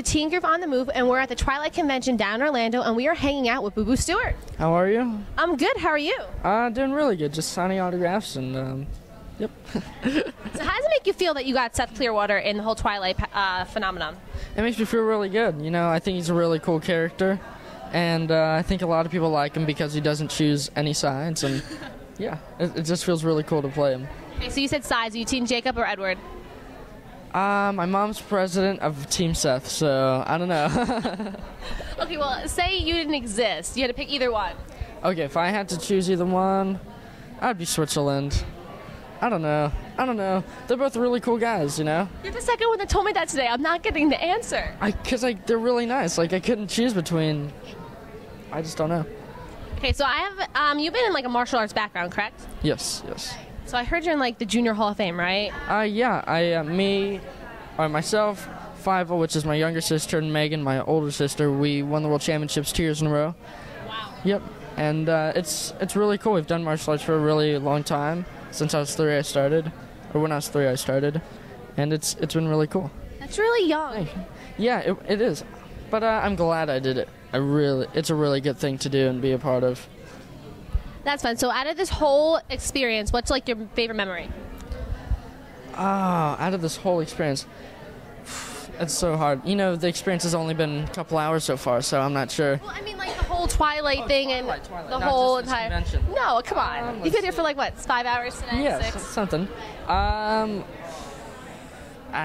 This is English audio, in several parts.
the teen group On the Move, and we're at the Twilight convention down in Orlando, and we are hanging out with BooBoo Stewart. How are you? I'm good. How are you? Doing really good. Just signing autographs and, yep. So how does it make you feel that you got Seth Clearwater in the whole Twilight phenomenon? It makes me feel really good. You know, I think he's a really cool character, and I think a lot of people like him because he doesn't choose any sides, and yeah, it just feels really cool to play him. Okay, so you said sides. Are you Team Jacob or Edward? My mom's president of Team Seth, so I don't know. Okay, well, say you didn't exist. You had to pick either one. Okay, if I had to choose either one, I'd be Switzerland. I don't know. They're both really cool guys, you know? You're the second one that told me that today. I'm not getting the answer. Because they're really nice. Like, I couldn't choose between. I just don't know. Okay, so I have, you've been in like a martial arts background, correct? Yes. So I heard you're in like the Junior Hall of Fame, right? Yeah, myself, Fivel, which is my younger sister, and Megan, my older sister, we won the World Championships 2 years in a row. Wow. Yep, and it's really cool. We've done martial arts for a really long time. Since I was 3 I started, or when I was 3 I started, and it's been really cool. That's really young. Yeah, it is, but I'm glad I did it. It's a really good thing to do and be a part of. That's fun. So out of this whole experience, what's like your favorite memory? Out of this whole experience, it's so hard. You know, the experience has only been a couple hours so far, so I'm not sure. Well, I mean, like the whole Twilight thing Twilight. and the Not whole just this entire. convention. No, come on. You've been here for like what, 5 hours today? Yeah, 6? something. Out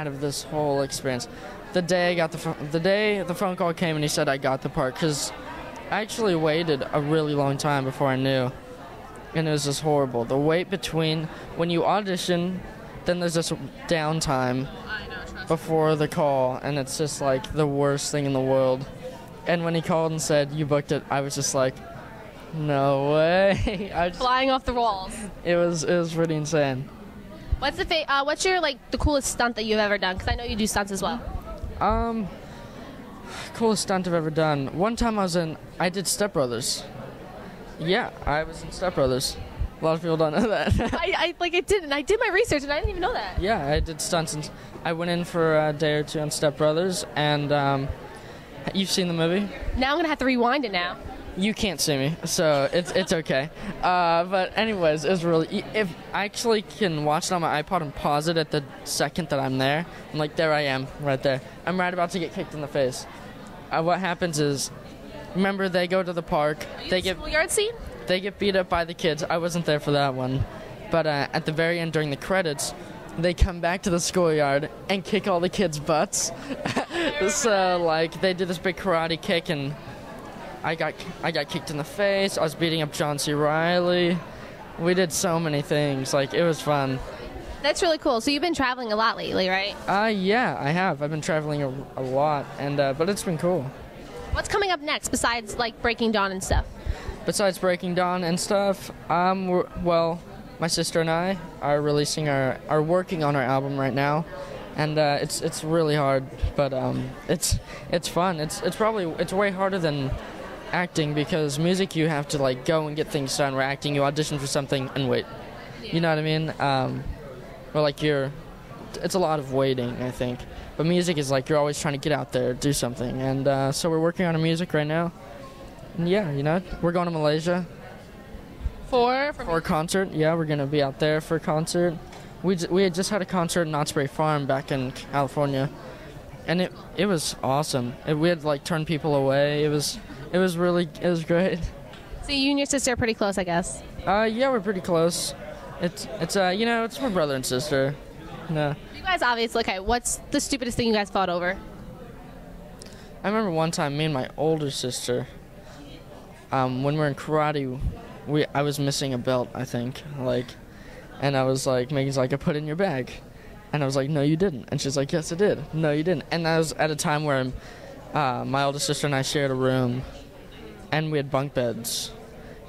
of this whole experience, the day the phone call came and he said I got the part, because I actually waited a really long time before I knew. And it was just horrible. The wait between when you audition, then there's this downtime before the call, and it's just like the worst thing in the world. And when he called and said you booked it, I was just like, no way. Flying off the walls. It was pretty insane. What's your like the coolest stunt that you've ever done? Because I know you do stunts as well. Coolest stunt I've ever done. One time I did Step Brothers. Yeah, I was in Step Brothers. A lot of people don't know that. I didn't. I did my research and I didn't even know that. Yeah, I did stunts, and I went in for a day or two on Step Brothers, and you've seen the movie? Now I'm gonna have to rewind it now. You can't see me, so it's okay. But anyways, it's really, if I actually can watch it on my iPod and pause it at the second that I'm there, I'm like, there I am, right there. I'm right about to get kicked in the face. What happens is, remember they go to the park. The schoolyard scene? They get beat up by the kids. I wasn't there for that one. But at the very end, during the credits, they come back to the schoolyard and kick all the kids' butts. So, like, they did this big karate kick, and I got kicked in the face. I was beating up John C. Reilly. We did so many things. Like, it was fun. That's really cool. So you've been traveling a lot lately, right? Yeah, I have. I've been traveling a lot, and but it's been cool. What's coming up next besides, like, Breaking Dawn and stuff? Besides Breaking Dawn and stuff, my sister and I are working on our album right now, and it's really hard, but it's fun. It's way harder than acting, because music you have to like go and get things done. Where acting you audition for something and wait. Yeah. You know what I mean? Or like it's a lot of waiting, I think. But music is like you're always trying to get out there, do something, and so we're working on our music right now. And yeah, you know, we're going to Malaysia for a concert. Yeah, we're gonna be out there for a concert. We had just had a concert in Knott's Berry Farm back in California, and it was awesome. We had like turned people away. It was great. So you and your sister are pretty close, I guess. Yeah, we're pretty close. It's you know, it's my brother and sister. No. You guys obviously, okay, what's the stupidest thing you guys fought over? I remember one time me and my older sister, when we were in karate, I was missing a belt, I think, like, and I was like, Megan's like, I put it in your bag, and I was like, no you didn't, and she's like, yes I did. No you didn't. And that was at a time where my older sister and I shared a room, and we had bunk beds,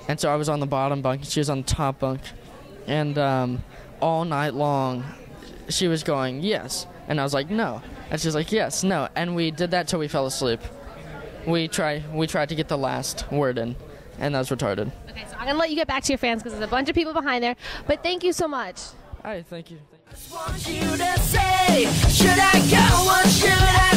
and so I was on the bottom bunk and she was on the top bunk, and all night long she was going yes, and I was like no, and she's like yes, no, and we did that till we fell asleep. We tried to get the last word in, and that was retarded. Okay, so I'm gonna let you get back to your fans because there's a bunch of people behind there, but thank you so much. All right, thank you. Want you to say, should I go or should I